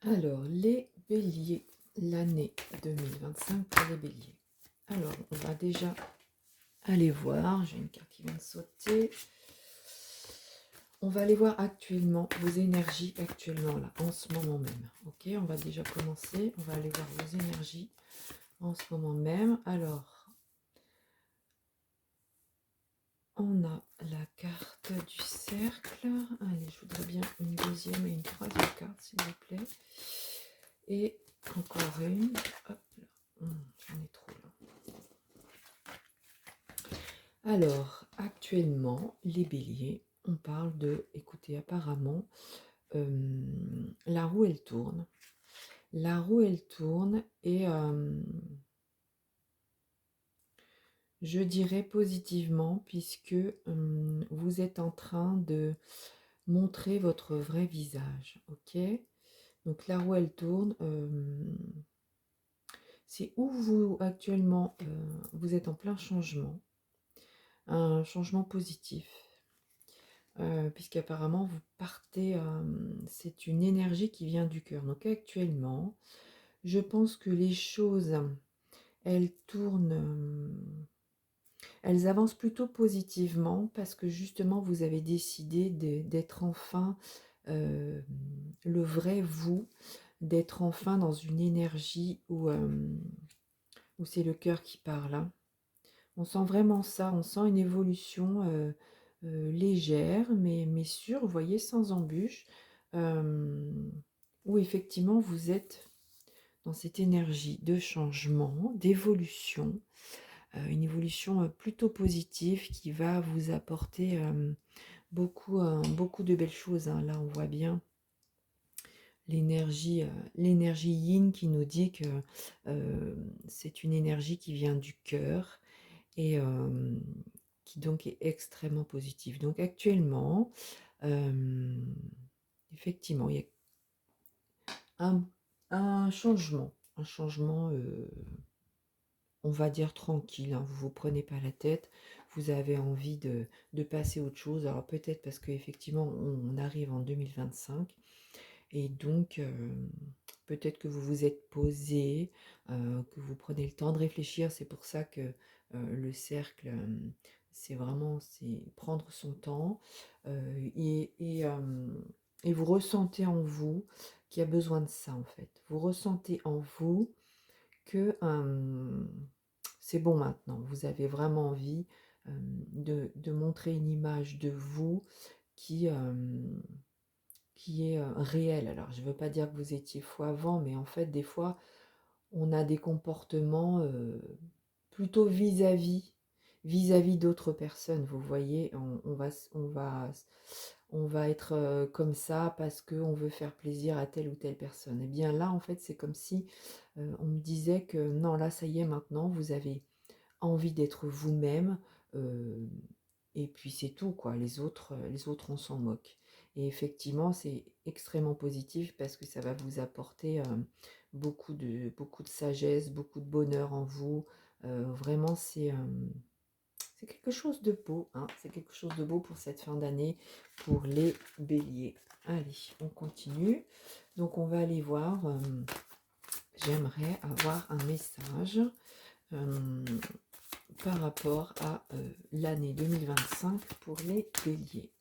Alors, les béliers, l'année 2025 pour les béliers. Alors, on va déjà aller voir, j'ai une carte qui vient de sauter. On va aller voir actuellement vos énergies, actuellement là, en ce moment même. Ok, on va déjà commencer, on va aller voir vos énergies en ce moment même. Alors, on a la carte du cercle. Allez, je voudrais bien une deuxième et une troisième carte, s'il vous plaît. Et encore une. Hop là. J'en ai trop là. Alors, actuellement, les béliers, on parle de, écoutez, apparemment, la roue, elle tourne. La roue, elle tourne et je dirais positivement puisque vous êtes en train de montrer votre vrai visage, ok? Donc la roue, elle tourne. C'est où vous, actuellement, vous êtes en plein changement. Un changement positif. Puisqu'apparemment vous partez, c'est une énergie qui vient du cœur. Donc actuellement, je pense que les choses, elles tournent, elles avancent plutôt positivement parce que justement vous avez décidé d'être enfin le vrai vous, d'être enfin dans une énergie où c'est le cœur qui parle, hein. On sent vraiment ça, on sent une évolution légère, mais sûre, vous voyez, sans embûche, où effectivement vous êtes dans cette énergie de changement, d'évolution, une évolution plutôt positive qui va vous apporter beaucoup de belles choses, hein. Là, on voit bien l'énergie yin qui nous dit que c'est une énergie qui vient du cœur et qui donc est extrêmement positif. Donc actuellement, effectivement, il y a un changement, on va dire tranquille, hein, vous ne vous prenez pas la tête, vous avez envie de passer à autre chose. Alors peut-être parce qu'effectivement, on arrive en 2025 et donc peut-être que vous vous êtes posé, que vous prenez le temps de réfléchir. C'est pour ça que le cercle, c'est vraiment prendre son temps et vous ressentez en vous qu'il y a besoin de ça en fait. Vous ressentez en vous que c'est bon maintenant. Vous avez vraiment envie de montrer une image de vous qui, qui est réelle. Alors, je ne veux pas dire que vous étiez faux avant, mais en fait, des fois, on a des comportements plutôt vis-à-vis d'autres personnes. Vous voyez, on va être comme ça parce qu'on veut faire plaisir à telle ou telle personne. Et bien là, en fait, c'est comme si on me disait que non, là, ça y est, maintenant, vous avez envie d'être vous-même. euh, et puis c'est tout, quoi. Les autres, on s'en moque. Et effectivement, c'est extrêmement positif parce que ça va vous apporter beaucoup de sagesse, beaucoup de bonheur en vous. Vraiment, c'est quelque chose de beau, hein. C'est quelque chose de beau pour cette fin d'année, pour les béliers. Allez, on continue. Donc, on va aller voir. J'aimerais avoir un message par rapport à l'année 2025 pour les béliers.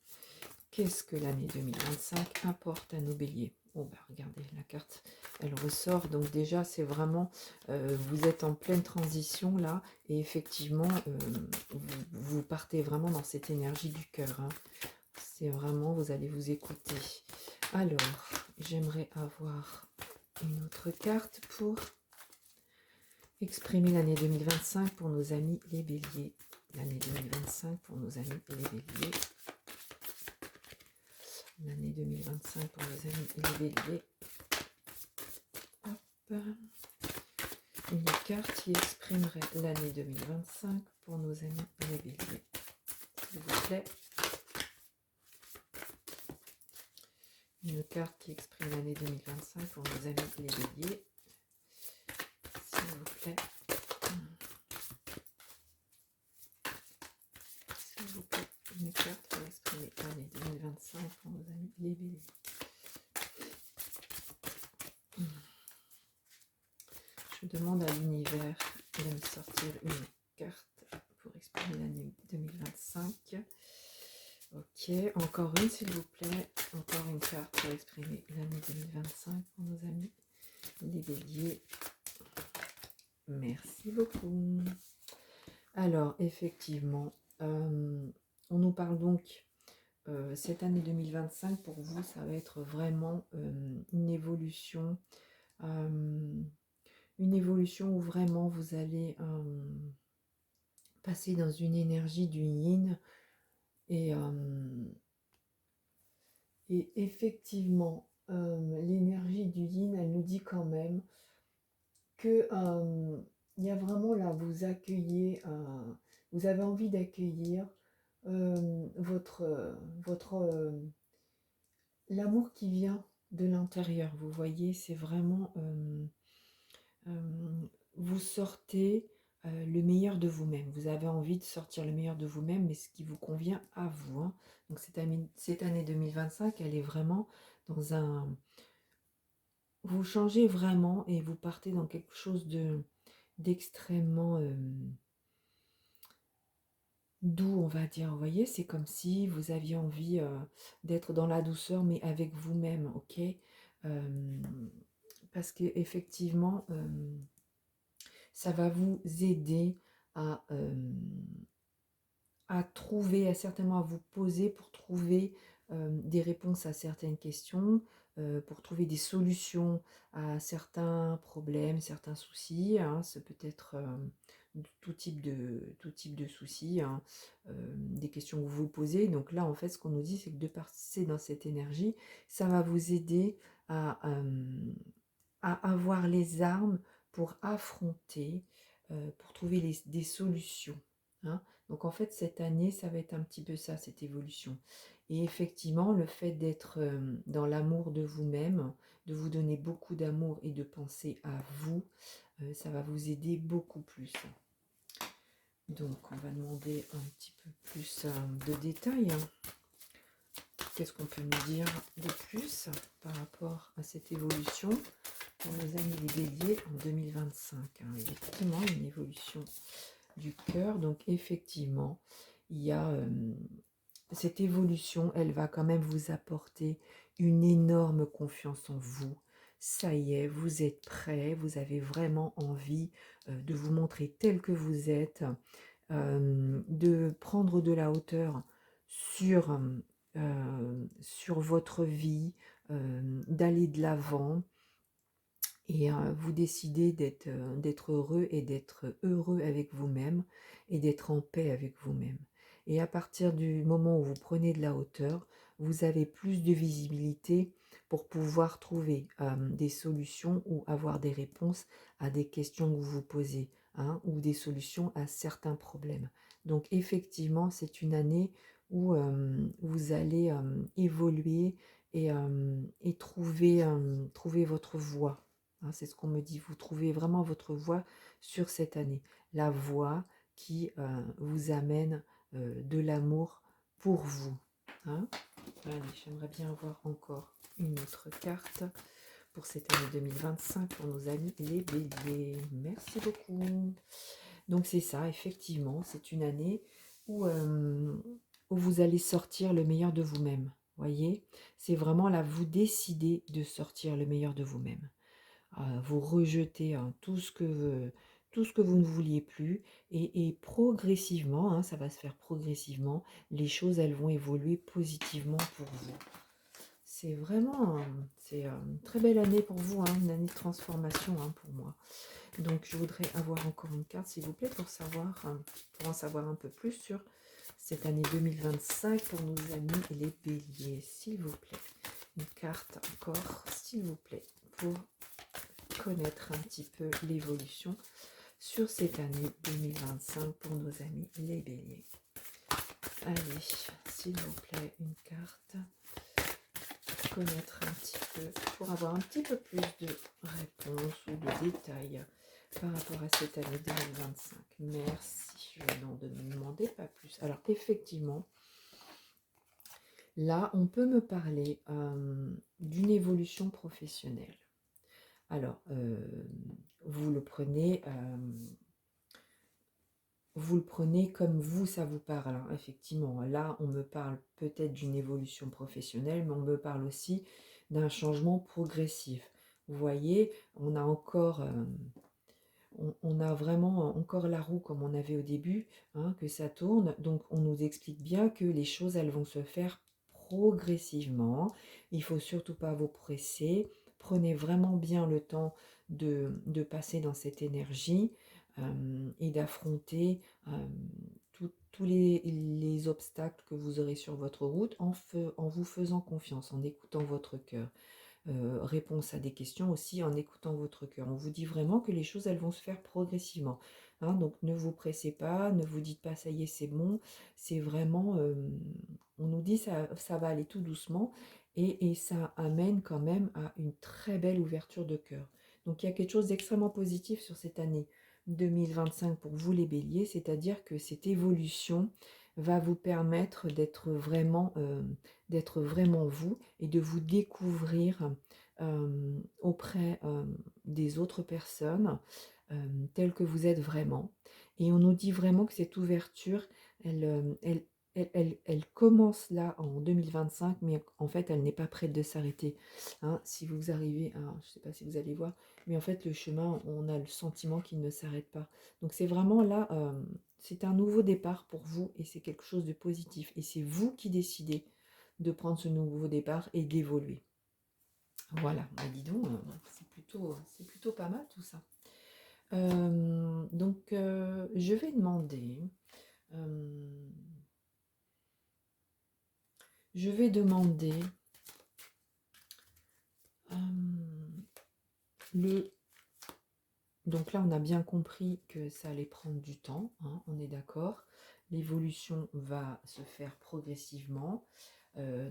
Qu'est-ce que l'année 2025 apporte à nos béliers? Oh bah regardez, la carte, elle ressort. Donc déjà, c'est vraiment, vous êtes en pleine transition là. Et effectivement, vous partez vraiment dans cette énergie du cœur, hein. C'est vraiment, vous allez vous écouter. Alors, j'aimerais avoir une autre carte pour exprimer l'année 2025 pour nos amis les béliers. L'année 2025 pour nos amis les béliers. L'année 2025 pour nos amis les béliers. Hop. Une carte qui exprimerait l'année 2025 pour nos amis les béliers. S'il vous plaît. Une carte qui exprime l'année 2025 pour nos amis les béliers. S'il vous plaît. S'il vous plaît. Une carte pour exprimer l'année 2025 pour nos amis les béliers. Je demande à l'univers de me sortir une carte pour exprimer l'année 2025. Ok, encore une s'il vous plaît. Encore une carte pour exprimer l'année 2025 pour nos amis les béliers. Merci beaucoup. Alors, effectivement, on nous parle donc, cette année 2025, pour vous, ça va être vraiment une évolution où vraiment vous allez passer dans une énergie du yin. Et effectivement, l'énergie du yin, elle nous dit quand même que il y a vraiment là, vous accueillez, vous avez envie d'accueillir l'amour qui vient de l'intérieur. Vous voyez, c'est vraiment vous sortez le meilleur de vous-même. Vous avez envie de sortir le meilleur de vous-même, mais ce qui vous convient à vous, hein. Donc cette année 2025, elle est vraiment dans un... Vous changez vraiment et vous partez dans quelque chose d'extrêmement doux, on va dire. Vous voyez, c'est comme si vous aviez envie d'être dans la douceur, mais avec vous-même, ok. Parce que effectivement, ça va vous aider à, trouver, certainement à vous poser pour trouver des réponses à certaines questions, pour trouver des solutions à certains problèmes, certains soucis, hein. Ça peut être tout type de soucis, hein, des questions que vous vous posez. Donc là, en fait, ce qu'on nous dit, c'est que de passer dans cette énergie, ça va vous aider à avoir les armes pour affronter, pour trouver des solutions, hein. Donc en fait, cette année, ça va être un petit peu ça, cette évolution. Et effectivement, le fait d'être dans l'amour de vous-même, de vous donner beaucoup d'amour et de penser à vous, ça va vous aider beaucoup plus. Donc on va demander un petit peu plus de détails, hein. Qu'est-ce qu'on peut nous dire de plus par rapport à cette évolution pour nos amis les béliers en 2025, hein. Effectivement, une évolution du cœur. Donc effectivement, il y a cette évolution, elle va quand même vous apporter une énorme confiance en vous. Ça y est, vous êtes prêts, vous avez vraiment envie de vous montrer tel que vous êtes, de prendre de la hauteur sur votre vie, d'aller de l'avant. Et vous décidez d'être heureux et d'être heureux avec vous-même et d'être en paix avec vous-même. Et à partir du moment où vous prenez de la hauteur, vous avez plus de visibilité pour pouvoir trouver des solutions ou avoir des réponses à des questions que vous vous posez, hein, ou des solutions à certains problèmes. Donc effectivement, c'est une année où vous allez évoluer et trouver votre voie. Hein, c'est ce qu'on me dit. Vous trouvez vraiment votre voie sur cette année. La voie qui vous amène de l'amour pour vous, hein. Allez, j'aimerais bien avoir encore une autre carte pour cette année 2025 pour nos amis les béliers. Merci beaucoup. Donc c'est ça, effectivement, c'est une année où vous allez sortir le meilleur de vous-même. Voyez, c'est vraiment là, vous décidez de sortir le meilleur de vous-même. Vous rejetez tout ce que vous ne vouliez plus et progressivement, hein, ça va se faire progressivement, les choses elles vont évoluer positivement pour vous. C'est vraiment une très belle année pour vous, hein, une année de transformation, hein, pour moi. Donc je voudrais avoir encore une carte s'il vous plaît pour en savoir un peu plus sur cette année 2025 pour nos amis les béliers, s'il vous plaît. Une carte encore, s'il vous plaît, pour connaître un petit peu l'évolution sur cette année 2025 pour nos amis les béliers. Allez, s'il vous plaît, une carte, connaître un petit peu, pour avoir un petit peu plus de réponses ou de détails par rapport à cette année 2025. Merci, je vais n'en demander pas plus. Alors effectivement, là, on peut me parler d'une évolution professionnelle. Alors, vous le prenez, comme vous, ça vous parle, hein, effectivement. Là, on me parle peut-être d'une évolution professionnelle, mais on me parle aussi d'un changement progressif. Vous voyez, on a encore, on a vraiment encore la roue comme on avait au début, hein, que ça tourne. Donc, on nous explique bien que les choses, elles vont se faire progressivement. Il faut surtout pas vous presser. Prenez vraiment bien le temps de passer dans cette énergie et d'affronter tous les obstacles que vous aurez sur votre route en vous faisant confiance, en écoutant votre cœur. Réponse à des questions aussi en écoutant votre cœur. On vous dit vraiment que les choses, elles vont se faire progressivement, hein, donc ne vous pressez pas, ne vous dites pas ça y est, c'est bon. C'est vraiment, on nous dit ça va aller tout doucement et ça amène quand même à une très belle ouverture de cœur. Donc il y a quelque chose d'extrêmement positif sur cette année 2025 pour vous les béliers, c'est-à-dire que cette évolution va vous permettre d'être vraiment vous et de vous découvrir auprès des autres personnes telles que vous êtes vraiment. Et on nous dit vraiment que cette ouverture, elle, elle commence là en 2025, mais en fait, elle n'est pas prête de s'arrêter, hein. Si vous arrivez, je ne sais pas si vous allez voir, mais en fait, le chemin, on a le sentiment qu'il ne s'arrête pas. Donc c'est vraiment là, c'est un nouveau départ pour vous et c'est quelque chose de positif. Et c'est vous qui décidez de prendre ce nouveau départ et d'évoluer. Voilà, bah dis donc, c'est plutôt pas mal tout ça. Donc, je vais demander, euh, je vais demander euh, le. Donc là, on a bien compris que ça allait prendre du temps, hein, on est d'accord. L'évolution va se faire progressivement.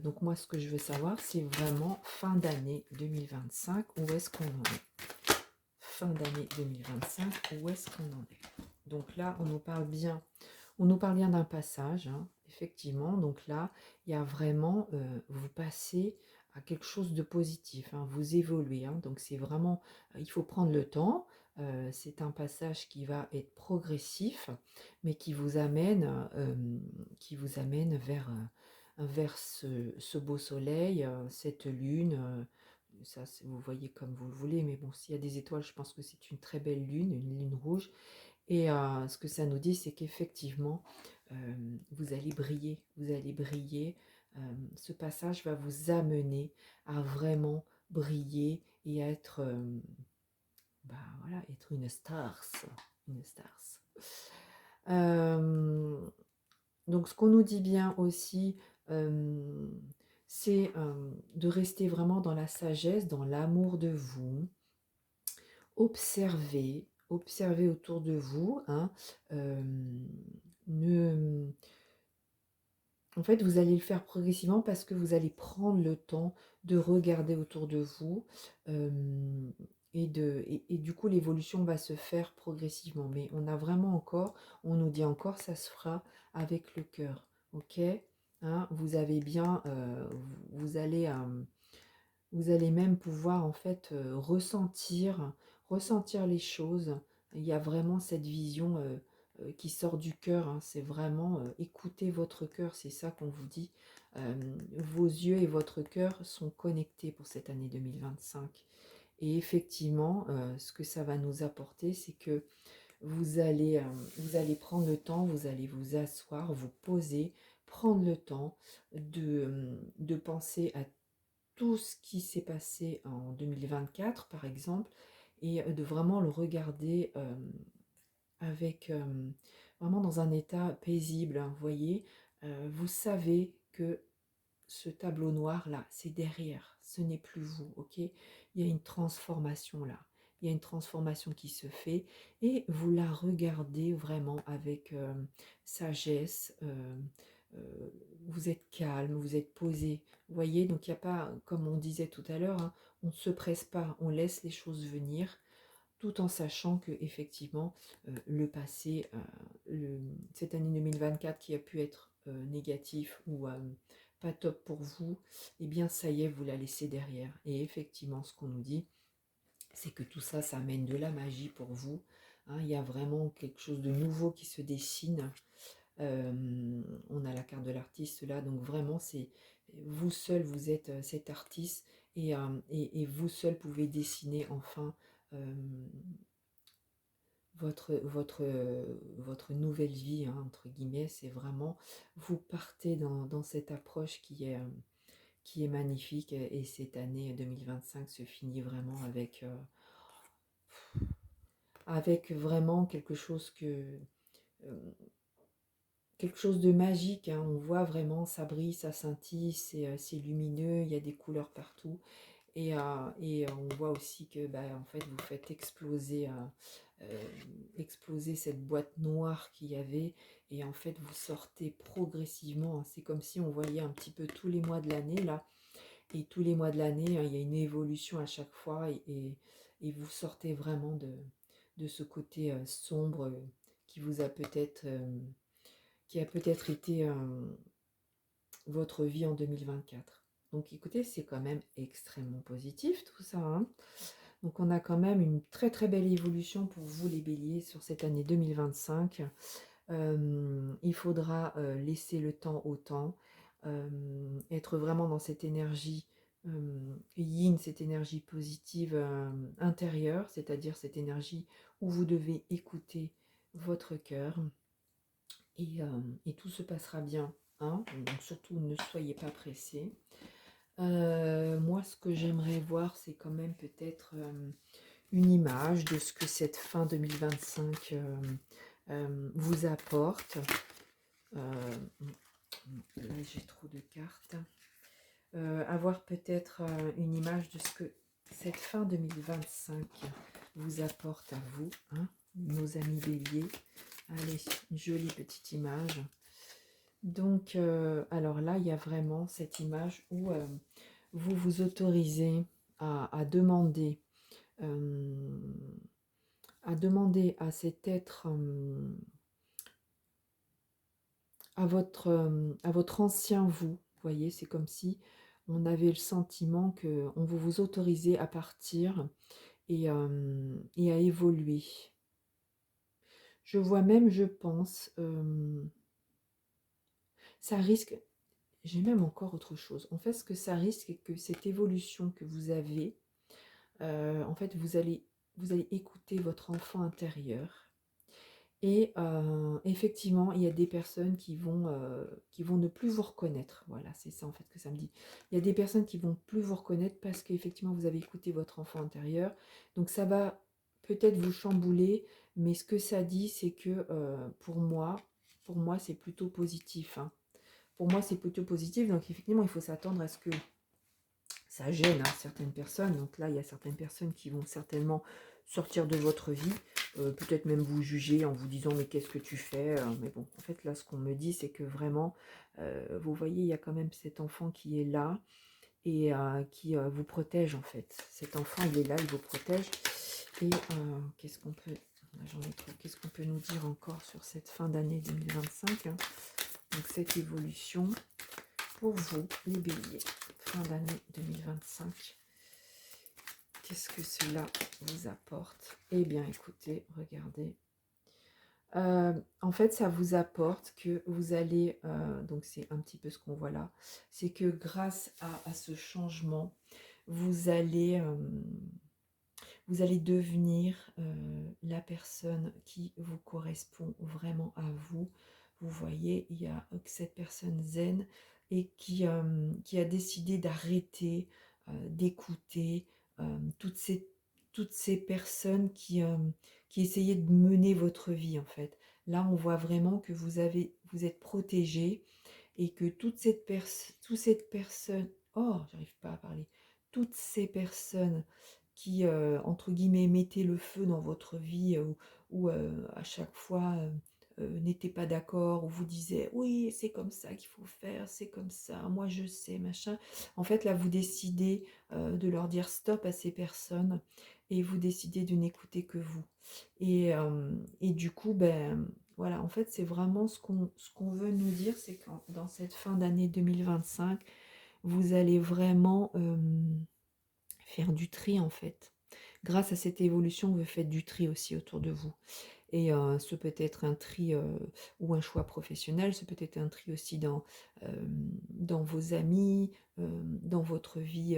Donc moi, ce que je veux savoir, c'est vraiment fin d'année 2025, où est-ce qu'on en est? Fin d'année 2025, où est-ce qu'on en est? Donc là, on nous parle bien d'un passage, hein, effectivement. Donc là, il y a vraiment, vous passez à quelque chose de positif, hein, vous évoluez, hein. Donc c'est vraiment, il faut prendre le temps. C'est un passage qui va être progressif, mais qui vous amène vers ce beau soleil, cette lune. Ça, vous voyez comme vous le voulez, mais bon, s'il y a des étoiles, je pense que c'est une très belle lune, une lune rouge. Et ce que ça nous dit, c'est qu'effectivement, vous allez briller, vous allez briller. Ce passage va vous amener à vraiment briller et à être, bah, voilà, être une stars, une stars. Donc ce qu'on nous dit bien aussi, c'est de rester vraiment dans la sagesse, dans l'amour de vous. Observez autour de vous, hein, ne en fait, vous allez le faire progressivement parce que vous allez prendre le temps de regarder autour de vous, hem et du coup, l'évolution va se faire progressivement. Mais on nous dit encore, ça se fera avec le cœur, OK? Hein, vous avez bien, vous allez même pouvoir en fait ressentir les choses. Il y a vraiment cette vision qui sort du cœur, hein. C'est vraiment écouter votre cœur, c'est ça qu'on vous dit. Vos yeux et votre cœur sont connectés pour cette année 2025. Et effectivement, ce que ça va nous apporter, c'est que vous allez prendre le temps, vous allez vous asseoir, vous poser, prendre le temps de penser à tout ce qui s'est passé en 2024, par exemple, et de vraiment le regarder avec vraiment dans un état paisible, hein, vous voyez. Vous savez que ce tableau noir là, c'est derrière, ce n'est plus vous, ok? Il y a une transformation là, il y a une transformation qui se fait et vous la regardez vraiment avec sagesse. Vous êtes calme, vous êtes posé, vous voyez. Donc il n'y a pas, comme on disait tout à l'heure, hein, on ne se presse pas, on laisse les choses venir tout en sachant que effectivement le passé, cette année 2024 qui a pu être négatif ou pas top pour vous, eh bien ça y est, vous la laissez derrière. Et effectivement, ce qu'on nous dit, c'est que tout ça, ça amène de la magie pour vous, hein. Il y a vraiment quelque chose de nouveau qui se dessine. On a la carte de l'artiste là, donc vraiment, c'est vous seul, vous êtes cet artiste et vous seul pouvez dessiner enfin euh, votre nouvelle vie, hein, entre guillemets. C'est vraiment, vous partez dans cette approche qui est magnifique et cette année 2025 se finit vraiment avec vraiment euh, quelque chose de magique, hein. On voit vraiment, ça brille, ça scintille, c'est lumineux, il y a des couleurs partout. Et on voit aussi que bah, en fait, vous faites euh, exploser cette boîte noire qu'il y avait. Et en fait, vous sortez progressivement, hein. C'est comme si on voyait un petit peu tous les mois de l'année, là. Et tous les mois de l'année, hein, il y a une évolution à chaque fois. Et vous sortez vraiment de ce côté sombre qui vous a peut-être... qui a peut-être été votre vie en 2024. Donc écoutez, c'est quand même extrêmement positif tout ça, hein. Donc on a quand même une très très belle évolution pour vous les béliers sur cette année 2025. Il faudra laisser le temps au temps, être vraiment dans cette énergie yin, cette énergie positive intérieure, c'est-à-dire cette énergie où vous devez écouter votre cœur et tout se passera bien, hein. Donc surtout ne soyez pas pressés. Moi, ce que j'aimerais voir, c'est quand même peut-être une image de ce que cette fin 2025 vous apporte. Euh, Là, j'ai trop de cartes. Avoir peut-être une image de ce que cette fin 2025 vous apporte à vous, hein, nos amis béliers. Allez, une jolie petite image. Donc, alors là, il y a vraiment cette image où vous vous autorisez à demander, euh, à cet être, à votre ancien vous. Vous voyez, c'est comme si on avait le sentiment que on vous autorisez à partir et à évoluer. Je vois même, je pense, ça risque. J'ai même encore autre chose. En fait, ce que ça risque, c'est que cette évolution que vous avez, en fait, vous allez écouter votre enfant intérieur. Et effectivement, il y a des personnes qui vont ne plus vous reconnaître. Voilà, c'est ça en fait que ça me dit. Il y a des personnes qui vont plus vous reconnaître parce qu'effectivement, vous avez écouté votre enfant intérieur. Donc ça va peut-être vous chambouler, mais ce que ça dit, c'est que pour moi, c'est plutôt positif, hein. Pour moi, c'est plutôt positif. Donc effectivement, il faut s'attendre à ce que ça gêne, hein, certaines personnes. Donc là, il y a certaines personnes qui vont certainement sortir de votre vie, peut-être même vous juger en vous disant mais qu'est-ce que tu fais, mais bon, en fait là, ce qu'on me dit, c'est que vraiment, vous voyez, il y a quand même cet enfant qui est là et qui vous protège en fait. Cet enfant, il est là, il vous protège. Et qu'est-ce qu'on peut, j'en ai trop, qu'est-ce qu'on peut nous dire encore sur cette fin d'année 2025, hein. Donc cette évolution pour vous, les béliers, fin d'année 2025. Qu'est-ce que cela vous apporte? Eh bien, écoutez, regardez. En fait, ça vous apporte que vous allez, donc c'est un petit peu ce qu'on voit là, c'est que grâce à ce changement, vous allez, euh, vous allez devenir la personne qui vous correspond vraiment à vous. Vous voyez, il y a cette personne zen et qui a décidé d'arrêter d'écouter toutes ces personnes qui essayaient de mener votre vie en fait. Là, on voit vraiment que vous êtes protégé et que toute cette personne, oh, j'arrive pas à parler, toutes ces personnes qui, entre guillemets, mettaient le feu dans votre vie ou à chaque fois n'étaient pas d'accord, ou vous disaient oui, c'est comme ça qu'il faut faire, c'est comme ça, moi je sais, machin. En fait, là, vous décidez de leur dire stop à ces personnes et vous décidez de n'écouter que vous. Et du coup, ben voilà, en fait, c'est vraiment ce qu'on veut nous dire, c'est que dans cette fin d'année 2025, vous allez vraiment faire du tri en fait. grâce à cette évolution, vous faites du tri aussi autour de vous. Et ce peut être un tri, ou un choix professionnel, ce peut être un tri aussi dans vos amis, dans votre vie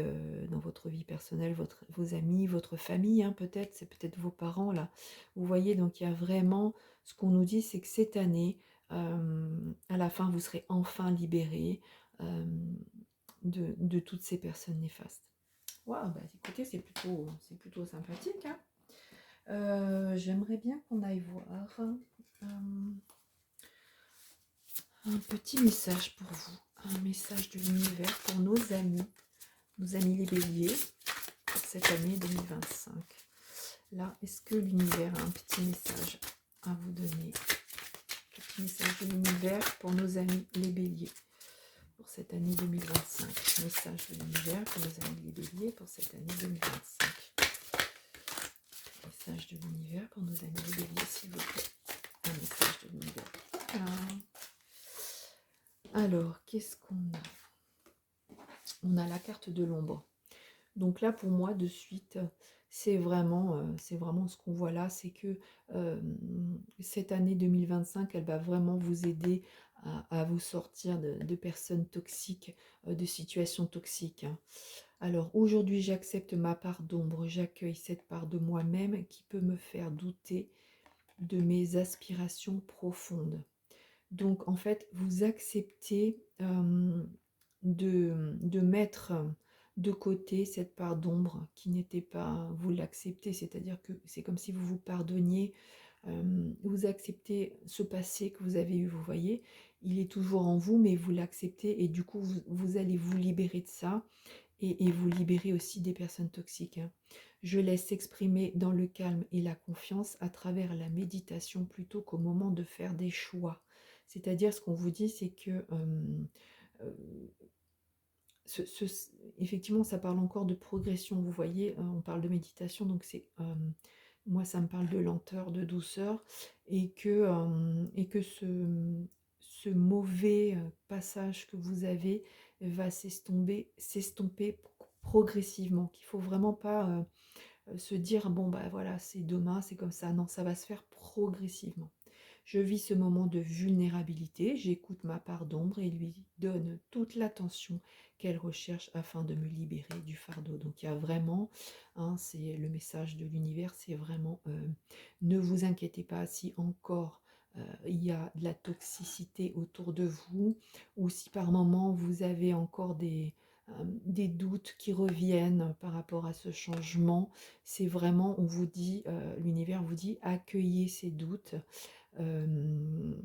personnelle, vos amis, votre famille, hein, peut-être, c'est peut-être vos parents là. Vous voyez? Donc il y a vraiment ce qu'on nous dit, c'est que cette année, à la fin, vous serez enfin libérés, hem, de toutes ces personnes néfastes. Waouh, bah, écoutez, c'est plutôt sympathique, hein? J'aimerais bien qu'on aille voir un petit message pour vous, un message de l'univers pour nos amis les béliers, pour cette année 2025. Là, est-ce que l'univers a un petit message à vous donner? Un petit message de l'univers pour nos amis les béliers, pour cette année 2025. Message de l'univers pour nos amis les béliers, pour cette année 2025. Message de l'univers pour nos amis les béliers, s'il vous plaît. Un message de l'univers. Voilà. Alors, qu'est-ce qu'on a? On a la carte de l'ombre. Donc là, pour moi, de suite, c'est vraiment ce qu'on voit là, c'est que cette année 2025, elle va vraiment vous aider à vous sortir de personnes toxiques, de situations toxiques, hein. Alors aujourd'hui, j'accepte ma part d'ombre, j'accueille cette part de moi-même qui peut me faire douter de mes aspirations profondes. Donc en fait, vous acceptez de mettre de côté cette part d'ombre qui n'était pas, vous l'acceptez, c'est-à-dire que c'est comme si vous vous pardonniez, vous acceptez ce passé que vous avez eu, vous voyez, il est toujours en vous, mais vous l'acceptez et du coup, vous allez vous libérer de ça et vous libérer aussi des personnes toxiques, hein. Je laisse s'exprimer dans le calme et la confiance à travers la méditation plutôt qu'au moment de faire des choix. C'est-à-dire, ce qu'on vous dit, c'est que euh, effectivement, ça parle encore de progression. Vous voyez, on parle de méditation, donc moi, ça me parle de lenteur, de douceur, et que ce mauvais passage que vous avez va s'estomper progressivement. Qu'il faut vraiment pas se dire bon bah voilà, c'est demain, c'est comme ça. Non, ça va se faire progressivement. Je vis ce moment de vulnérabilité, j'écoute ma part d'ombre et lui donne toute l'attention qu'elle recherche afin de me libérer du fardeau. Donc il y a vraiment, hein, c'est le message de l'univers, c'est vraiment ne vous inquiétez pas si encore il y a de la toxicité autour de vous, ou si par moment vous avez encore des doutes qui reviennent par rapport à ce changement. C'est vraiment, on vous dit, l'univers vous dit, accueillez ces doutes. Euh,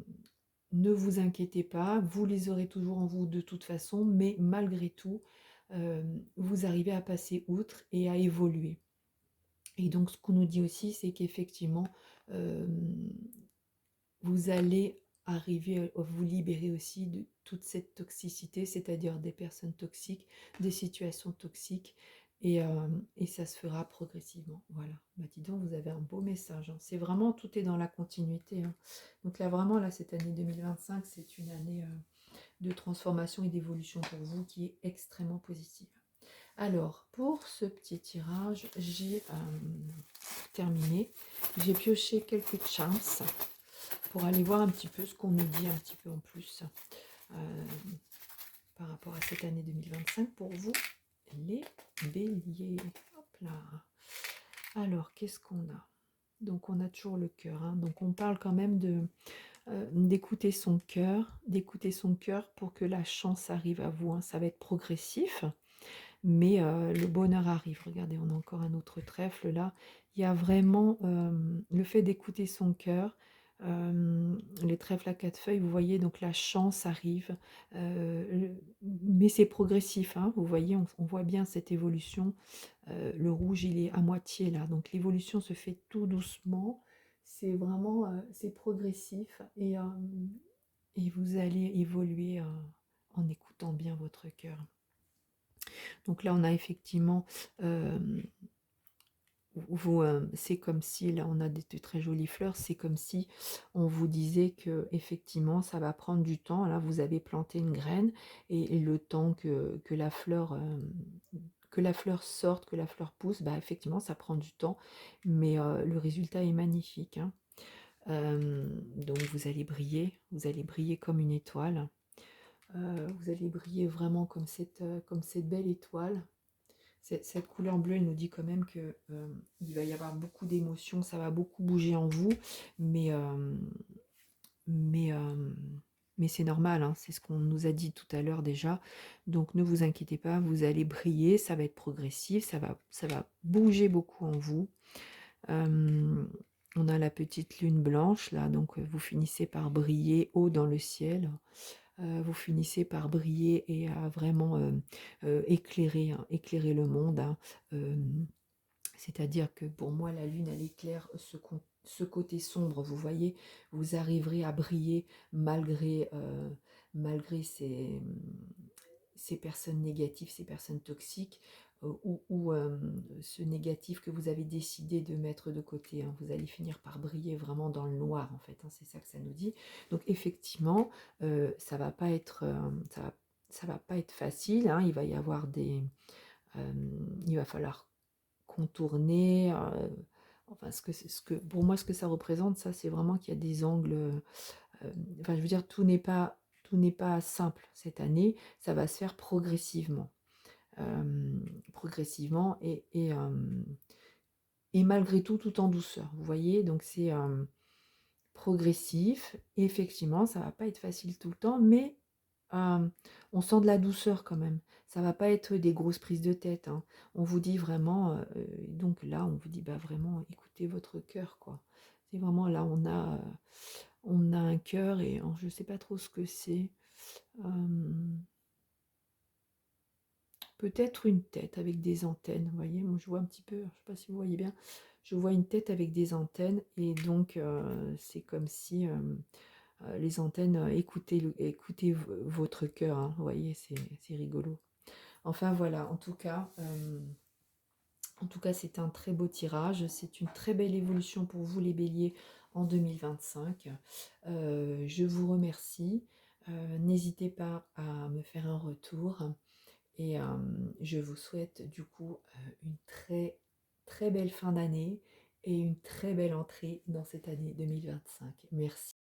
Ne vous inquiétez pas, vous les aurez toujours en vous de toute façon, mais malgré tout, vous arrivez à passer outre et à évoluer. Et donc, ce qu'on nous dit aussi, c'est qu'effectivement, euh, vous allez arriver à vous libérer aussi de toute cette toxicité, c'est-à-dire des personnes toxiques, des situations toxiques, et ça se fera progressivement. Voilà. Bah, dis donc, vous avez un beau message, hein. C'est vraiment, tout est dans la continuité, hein. Donc là, vraiment, là, cette année 2025, c'est une année de transformation et d'évolution pour vous qui est extrêmement positive. Alors, pour ce petit tirage, j'ai terminé. J'ai pioché quelques chances pour aller voir un petit peu ce qu'on nous dit un petit peu en plus euh, par rapport à cette année 2025 pour vous, les béliers. Hop là. Alors, qu'est-ce qu'on a? Donc, on a toujours le cœur, hein. Donc, on parle quand même d'écouter son cœur pour que la chance arrive à vous, hein. Ça va être progressif, mais le bonheur arrive. Regardez, on a encore un autre trèfle là. Il y a vraiment le fait d'écouter son cœur. Les trèfles à 4 feuilles, vous voyez, donc la chance arrive. Mais c'est progressif, hein, vous voyez, on voit bien cette évolution. Le rouge, il est à moitié là, donc l'évolution se fait tout doucement. C'est vraiment, c'est progressif, et vous allez évoluer en écoutant bien votre cœur. Donc là, on a effectivement, c'est comme si, là, on a de très jolies fleurs, c'est comme si on vous disait que effectivement, ça va prendre du temps. Là, vous avez planté une graine, et le temps que la fleur, que la fleur sorte, que la fleur pousse, bah, effectivement, ça prend du temps, mais le résultat est magnifique, hein. Donc vous allez briller comme une étoile. Vous allez briller vraiment comme cette belle étoile. Cette couleur bleue, elle nous dit quand même que, il va y avoir beaucoup d'émotions, ça va beaucoup bouger en vous, mais, mais, mais c'est normal, hein, c'est ce qu'on nous a dit tout à l'heure déjà. Donc ne vous inquiétez pas, vous allez briller, ça va être progressif, ça va bouger beaucoup en vous. On a la petite lune blanche là, donc vous finissez par briller haut dans le ciel. Vous finissez par briller et à vraiment éclairer, hein, éclairer le monde, hein. C'est-à-dire que pour moi, la lune, elle éclaire ce côté sombre. Vous voyez, vous arriverez à briller malgré ces personnes négatives, ces personnes toxiques, ou ce négatif que vous avez décidé de mettre de côté, hein. Vous allez finir par briller vraiment dans le noir, en fait, hein, c'est ça que ça nous dit. Donc effectivement, ça va pas être, ça va pas être facile, hein. Il va y avoir il va falloir contourner, enfin pour moi, ce que ça représente, ça, c'est vraiment qu'il y a des angles, enfin, je veux dire, tout n'est pas simple cette année, ça va se faire progressivement. Progressivement et malgré tout, tout en douceur, vous voyez? Donc c'est, progressif. Et effectivement, ça va pas être facile tout le temps, mais on sent de la douceur quand même. Ça va pas être des grosses prises de tête, hein. On vous dit vraiment, donc là, on vous dit: «Bah, vraiment, écoutez votre cœur, quoi». C'est vraiment là, on a un cœur et je sais pas trop ce que c'est. Hem, Peut-être une tête avec des antennes, vous voyez? Moi, je vois un petit peu, je sais pas si vous voyez bien, je vois une tête avec des antennes et donc c'est comme si, les antennes, écoutez votre cœur, hein, vous voyez? C'est rigolo. Enfin voilà, en tout cas, c'est un très beau tirage, c'est une très belle évolution pour vous les béliers en 2025. Je vous remercie, n'hésitez pas à me faire un retour et je vous souhaite du coup, une très, très belle fin d'année et une très belle entrée dans cette année 2025. Merci.